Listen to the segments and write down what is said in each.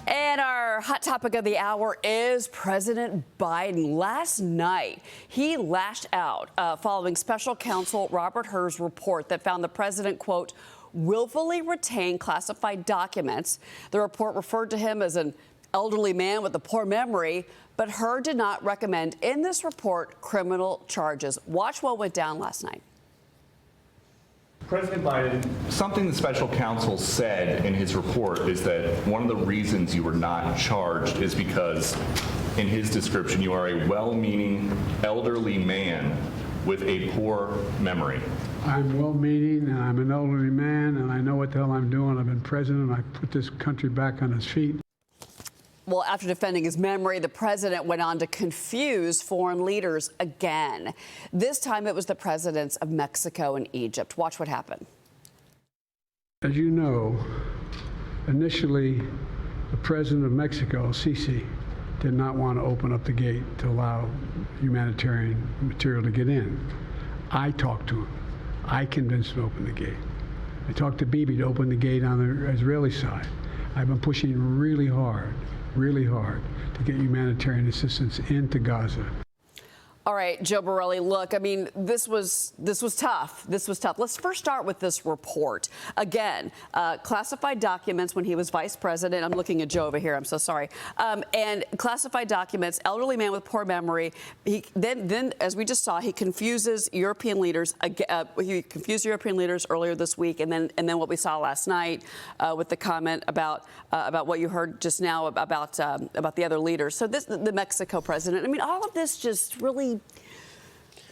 And our hot topic of the hour is President Biden. Last night, he lashed out following special counsel Robert Hur's report that found the president, quote, willfully retained classified documents. The report referred to him as an elderly man with a poor memory, but Hur did not recommend in this report criminal charges. Watch what went down last night. President Biden, something the special counsel said in his report is that one of the reasons you were not charged is because, in his description, you are a well-meaning elderly man with a poor memory. I'm well-meaning, and I'm an elderly man, and I know what the hell I'm doing. I've been president. I put this country back on its feet. Well, after defending his memory, the president went on to confuse foreign leaders again. This time it was the presidents of Mexico and Egypt. Watch what happened. As you know, initially, the president of Mexico, Sisi, did not want to open up the gate to allow humanitarian material to get in. I talked to him. I convinced him to open the gate. I talked to Bibi to open the gate on the Israeli side. I've been pushing really hard to get humanitarian assistance into Gaza. All right, Joe Borelli, look, I mean, this was tough. This was tough. Let's first start with this report. Again, classified documents when he was vice president. I'm looking at Joe over here. I'm so sorry. And classified documents, elderly man with poor memory. Then, as we just saw, he confuses European leaders. He confused European leaders earlier this week, and then what we saw last night with the comment about what you heard just now about the other leaders. So the Mexico president. I mean, all of this just really.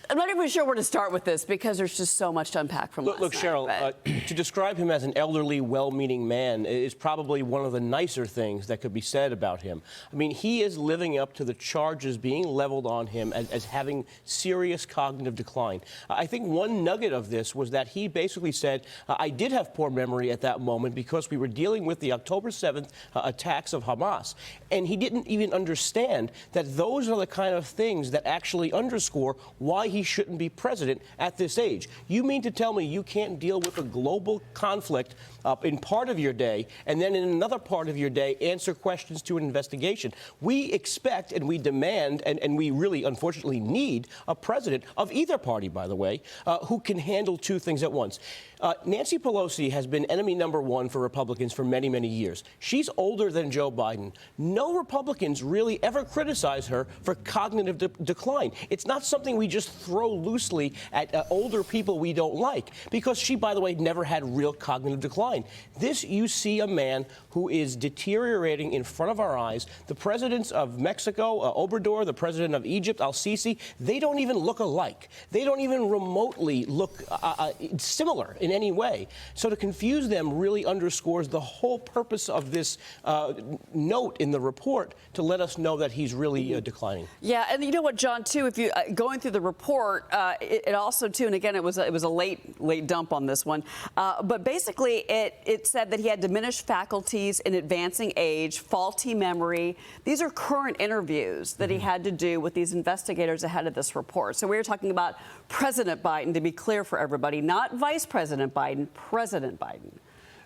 I'm not even sure where to start with this because there's just so much to unpack from last night. Look, Cheryl, to describe him as an elderly, well-meaning man is probably one of the nicer things that could be said about him. I mean, he is living up to the charges being leveled on him as having serious cognitive decline. I think one nugget of this was that he basically said, I did have poor memory at that moment because we were dealing with the October 7th attacks of Hamas. And he didn't even understand that those are the kind of things that actually underscore why he shouldn't be president at this age. You mean to tell me you can't deal with a global conflict in part of your day and then in another part of your day answer questions to an investigation? We expect and we demand and we really unfortunately need a president of either party, by the way, who can handle two things at once. Nancy Pelosi has been enemy number one for Republicans for many, many years. She's older than Joe Biden. No Republicans really ever criticize her for cognitive decline. It's not something we just throw loosely at older people we don't like, because she, by the way, never had real cognitive decline. This, you see a man who is deteriorating in front of our eyes. The presidents of Mexico, Obrador, the president of Egypt, al-Sisi, they don't even look alike. They don't even remotely look similar in any way. So to confuse them really underscores the whole purpose of this note in the report to let us know that he's really declining. Yeah, and you know what, John, too, if you going through the report, it also, too, and again, it was a late dump on this one, but basically it said that he had diminished faculties in advancing age, faulty memory. These are current interviews that he had to do with these investigators ahead of this report. So we were talking about President Biden, to be clear for everybody, not Vice President Biden, President Biden.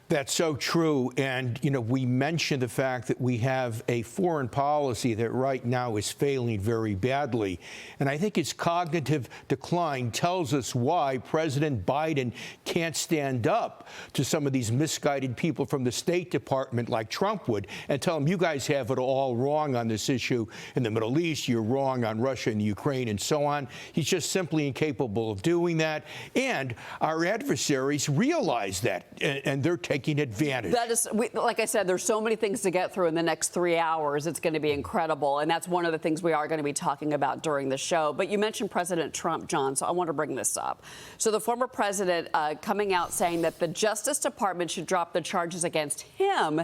That's so true. And, you know, we mentioned the fact that we have a foreign policy that right now is failing very badly. And I think his cognitive decline tells us why President Biden can't stand up to some of these misguided people from the State Department like Trump would and tell them, you guys have it all wrong on this issue in the Middle East. You're wrong on Russia and Ukraine and so on. He's just simply incapable of doing that. And our adversaries realize that, and they're taking advantage. That is, like I said, there's so many things to get through in the next 3 hours. It's going to be incredible. And that's one of the things we are going to be talking about during the show. But you mentioned President Trump, John, so I want to bring this up. So the former president coming out saying that the Justice Department should drop the charges against him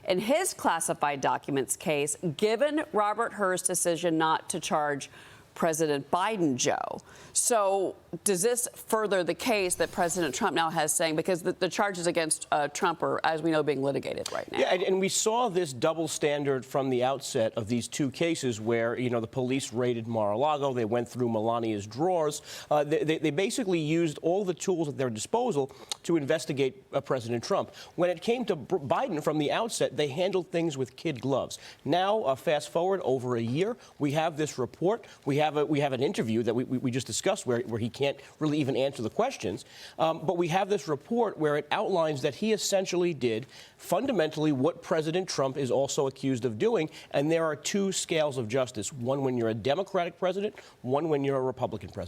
in his classified documents case, given Robert Hur's decision not to charge President Biden, Joe. So does this further the case that President Trump now has saying, because the charges against Trump are, as we know, being litigated right now? Yeah, and we saw this double standard from the outset of these two cases where, you know, the police raided Mar-a-Lago. They went through Melania's drawers. They basically used all the tools at their disposal to investigate President Trump. When it came to Biden from the outset, they handled things with kid gloves. Now, fast forward over a year, we have this report. We have an interview that we just discussed where he can't really even answer the questions. But we have this report where it outlines that he essentially did fundamentally what President Trump is also accused of doing. And there are two scales of justice, one when you're a Democratic president, one when you're a Republican president.